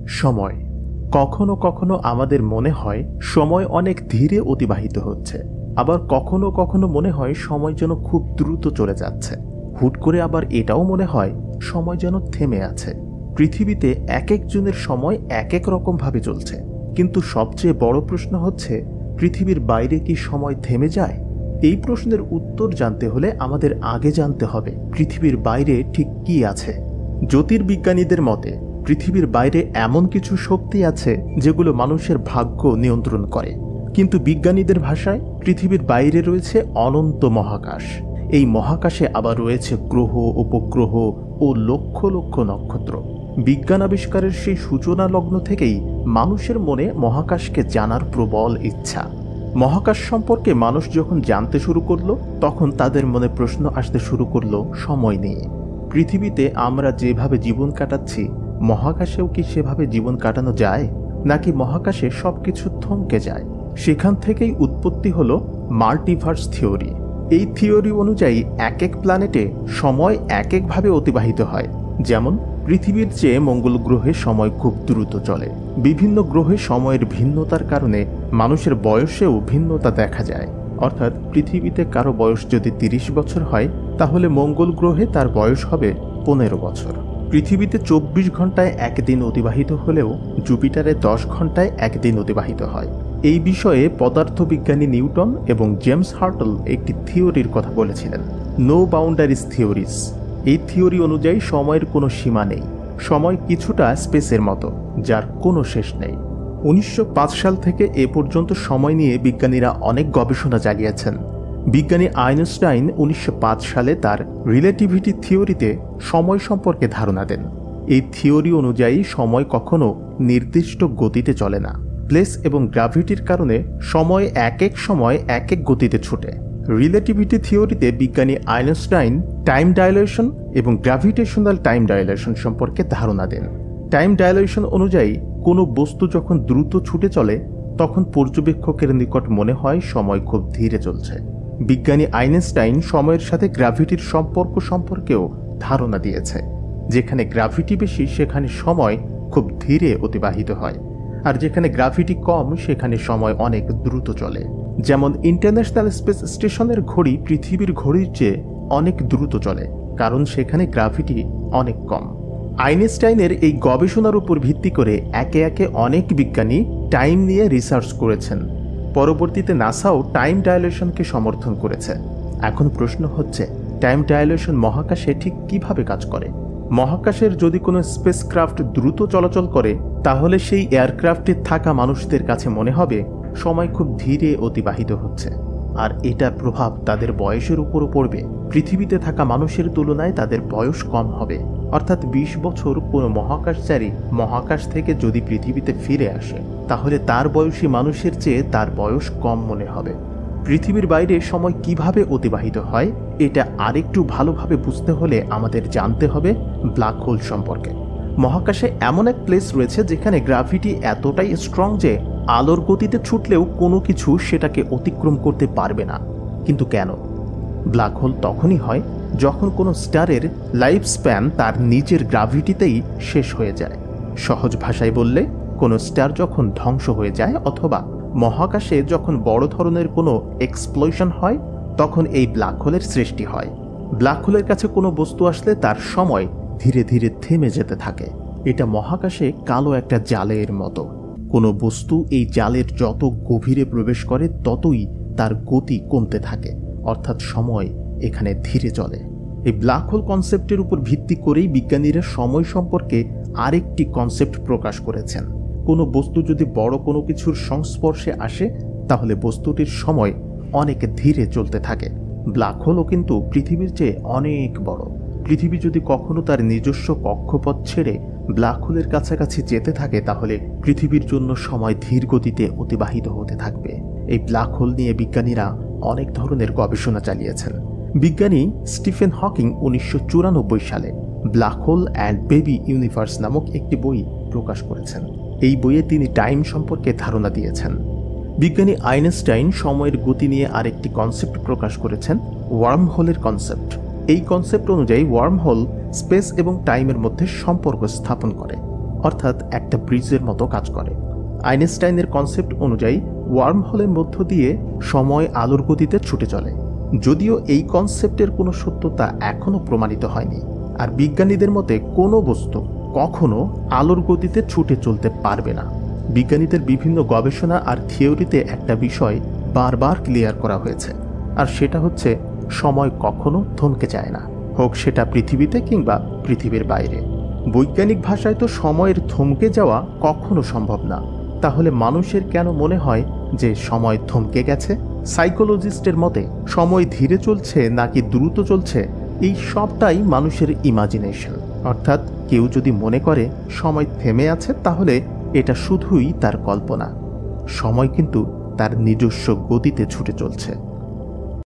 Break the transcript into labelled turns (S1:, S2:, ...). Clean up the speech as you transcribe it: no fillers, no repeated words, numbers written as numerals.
S1: সময় কখনো কখনো আমাদের মনে হয় সময় অনেক ধীরে অতিবাহিত হচ্ছে, আবার কখনো কখনো মনে হয় সময় যেন খুব দ্রুত চলে যাচ্ছে। হুট করে আবার এটাও মনে হয় সময় যেন থেমে আছে। পৃথিবীতে এক একজনের সময় এক এক রকম ভাবে চলছে, কিন্তু সবচেয়ে বড় প্রশ্ন হচ্ছে, পৃথিবীর বাইরে কি সময় থেমে যায়? এই প্রশ্নের উত্তর জানতে হলে আমাদের আগে জানতে হবে পৃথিবীর বাইরে ঠিক কি আছে। জ্যোতির্বিজ্ঞানীদের মতে পৃথিবীর বাইরে এমন কিছু শক্তি আছে যেগুলো মানুষের ভাগ্য নিয়ন্ত্রণ করে। কিন্তু বিজ্ঞানীদের ভাষায় পৃথিবীর বাইরে রয়েছে অনন্ত মহাকাশ। এই মহাকাশে আবার রয়েছে গ্রহ, উপগ্রহ ও লক্ষ লক্ষ নক্ষত্র। বিজ্ঞান আবিষ্কারের সেই সূচনা লগ্ন থেকেই মানুষের মনে মহাকাশকে জানার প্রবল ইচ্ছা। মহাকাশ সম্পর্কে মানুষ যখন জানতে শুরু করলো, তখন তাদের মনে প্রশ্ন আসতে শুরু করলো সময় নিয়ে। পৃথিবীতে আমরা যেভাবে জীবন কাটাচ্ছি, মহাকাশেও কি সেভাবে জীবন কাটানো যায়, নাকি মহাকাশে সবকিছু থমকে যায়? সেখান থেকেই উৎপত্তি হলো মাল্টিভার্স থিওরি। এই থিওরি অনুযায়ী এক এক প্ল্যানেটে সময় এক একভাবে অতিবাহিত হয়। যেমন পৃথিবীর চেয়ে মঙ্গল গ্রহে সময় খুব দ্রুত চলে। বিভিন্ন গ্রহে সময়ের ভিন্নতার কারণে মানুষের বয়সেও ভিন্নতা দেখা যায়। অর্থাৎ পৃথিবীতে কারো বয়স যদি 30 বছর হয়, তাহলে মঙ্গল গ্রহে তার বয়স হবে 15 বছর। পৃথিবীতে 24 ঘন্টায় একদিন অতিবাহিত হলেও জুপিটারে 10 ঘন্টায় একদিন অতিবাহিত হয়। এই বিষয়ে পদার্থবিজ্ঞানী নিউটন এবং জেমস হার্টল একটি থিওরির কথা বলেছিলেন, নো বাউন্ডারিজ থিওরিজ। এই থিওরি অনুযায়ী সময়ের কোনো সীমা নেই। সময় কিছুটা স্পেসের মতো, যার কোনো শেষ নেই। 1905 সাল থেকে এ পর্যন্ত সময় নিয়ে বিজ্ঞানীরা অনেক গবেষণা চালিয়েছেন। বিজ্ঞানী আইনস্টাইন 1905 সালে তার রিলেটিভিটি থিওরিতে সময় সম্পর্কে ধারণা দেন। এই থিওরি অনুযায়ী সময় কখনো নির্দিষ্ট গতিতে চলে না। প্লেস এবং গ্র্যাভিটির কারণে সময় এক এক সময় এক এক গতিতে ছুটে। রিলেটিভিটি থিওরিতে বিজ্ঞানী আইনস্টাইন টাইম ডাইলেশন এবং গ্র্যাভিটেশনাল টাইম ডাইলেশন সম্পর্কে ধারণা দেন। টাইম ডাইলেশন অনুযায়ী কোনো বস্তু যখন দ্রুত ছুটে চলে, তখন পর্যবেক্ষকের নিকট মনে হয় সময় খুব ধীরে চলছে। বিজ্ঞানী আইনস্টাইন সময়ের সাথে গ্র্যাভিটির সম্পর্ক সম্পর্কেও ধারণা দিয়েছে। যেখানে গ্র্যাভিটি বেশি, সেখানে সময় খুব ধীরে অতিবাহিত হয়, আর যেখানে গ্র্যাভিটি কম, সেখানে সময় অনেক দ্রুত চলে। যেমন ইন্টারন্যাশনাল স্পেস স্টেশনের ঘড়ি পৃথিবীর ঘড়ির চেয়ে অনেক দ্রুত চলে, কারণ সেখানে গ্র্যাভিটি অনেক কম। আইনস্টাইনের এই গবেষণার উপর ভিত্তি করে একে একে অনেক বিজ্ঞানী টাইম নিয়ে রিসার্চ করেছেন। পরবর্তীতে নাসাও টাইম ডাইলেশনকে সমর্থন করেছে। এখন প্রশ্ন হচ্ছে, টাইম ডাইলেশন মহাকাশে ঠিক কিভাবে কাজ করে? মহাকাশের যদি কোনো স্পেসক্রাফট দ্রুত চলাচল করে, তাহলে সেই এয়ারক্রাফটে থাকা মানুষদের কাছে মনে হবে সময় খুব ধীরে অতিবাহিত হচ্ছে, আর এটার প্রভাব তাদের বয়সের উপরও পড়বে। পৃথিবীতে থাকা মানুষের তুলনায় তাদের বয়স কম হবে। অর্থাৎ 20 বছর কোনো মহাকাশচারী মহাকাশ থেকে যদি পৃথিবীতে ফিরে আসে, তাহলে তার বয়সী মানুষের চেয়ে তার বয়স কম মনে হবে। পৃথিবীর বাইরে সময় কিভাবে অতিবাহিত হয়, এটা আরেকটু ভালোভাবে বুঝতে হলে আমাদের জানতে হবে ব্ল্যাক হোল সম্পর্কে। মহাকাশে এমন এক প্লেস রয়েছে যেখানে গ্র্যাভিটি এতটাই স্ট্রং যে আলোর গতিতে ছুটলেও কোনো কিছু সেটাকে অতিক্রম করতে পারবে না। কিন্তু কেন? ব্ল্যাক হোল তখনই হয় যখন কোনো স্টারের লাইফ স্প্যান তার নিজের গ্র্যাভিটিতেই শেষ হয়ে যায়। সহজ ভাষায় বললে, কোনো স্টার যখন ধ্বংস হয়ে যায়, অথবা মহাকাশে যখন বড় ধরনের কোনো এক্সপ্লোশন হয়, তখন এই ব্ল্যাক হোলের সৃষ্টি হয়। ব্ল্যাক হোলের কাছে কোনো বস্তু আসলে তার সময় ধীরে ধীরে থেমে যেতে থাকে। এটা মহাকাশে কালো একটা জালের মতো। কোনো বস্তু এই জালের যত গভীরে প্রবেশ করে, ততই তার গতি কমতে থাকে, অর্থাৎ সময় এখানে ধীরে চলে। এই ব্ল্যাক হোল কনসেপ্টের উপর ভিত্তি করেই বিজ্ঞানীরা সময় সম্পর্কে আরেকটি কনসেপ্ট প্রকাশ করেছেন। কোনো বস্তু যদি বড় কোনো কিছুর সংস্পর্শে আসে, তাহলে বস্তুটির সময় অনেক ধীরে চলতে থাকে। ব্ল্যাক হোলও কিন্তু পৃথিবীর চেয়ে অনেক বড়। পৃথিবী যদি কখনো তার নিজস্ব কক্ষপথ ছেড়ে ব্ল্যাক হোলের কাছাকাছি যেতে থাকে, তাহলে পৃথিবীর জন্য সময় ধীর গতিতে অতিবাহিত হতে থাকবে। এই ব্ল্যাক হোল নিয়ে বিজ্ঞানীরা অনেক ধরনের গবেষণা চালিয়েছেন। বিজ্ঞানী স্টিফেন হকিং 1994 সালে black hole and baby universe নামক একটি বই প্রকাশ করেছেন। এই বইয়ে তিনি টাইম সম্পর্কে ধারণা দিয়েছেন। বিজ্ঞানী আইনস্টাইন সময়ের গতি নিয়ে আরেকটি কনসেপ্ট প্রকাশ করেছেন, ওয়ার্ম হোলের কনসেপ্ট। এই কনসেপ্ট অনুযায়ী ওয়ার্ম হোল স্পেস এবং টাইমের মধ্যে সম্পর্ক স্থাপন করে। অর্থাৎ একটা ব্রিজের মতো কাজ করে। আইনস্টাইনের কনসেপ্ট অনুযায়ী ওয়ার্ম হোলের মধ্য দিয়ে সময় আলোর গতিতে ছুটে চলে, যদিও এই কনসেপ্টের কোনো সত্যতা এখনও প্রমাণিত হয়নি। আর বিজ্ঞানীদের মতে কোনো বস্তু কখনো আলোর গতিতে ছুটে চলতে পারবে না। বিজ্ঞানীদের বিভিন্ন গবেষণা আর থিওরিতে একটা বিষয় বারবার ক্লিয়ার করা হয়েছে, আর সেটা হচ্ছে সময় কখনো থমকে যায় না, হোক সেটা পৃথিবীতে কিংবা পৃথিবীর বাইরে। বৈজ্ঞানিক ভাষায় তো সময়ের থমকে যাওয়া কখনো সম্ভব না, তাহলে মানুষের কেন মনে হয় যে সময় থমকে গেছে? সাইকোলজিস্টের মতে সময় ধীরে চলছে নাকি দ্রুত চলছে, এই সবটাই মানুষের ইমাজিনেশন। অর্থাৎ কেউ যদি মনে করে সময় থেমে আছে, তাহলে এটা শুধুই তার কল্পনা। সময় কিন্তু তার নিজস্ব গতিতে ছুটে চলছে।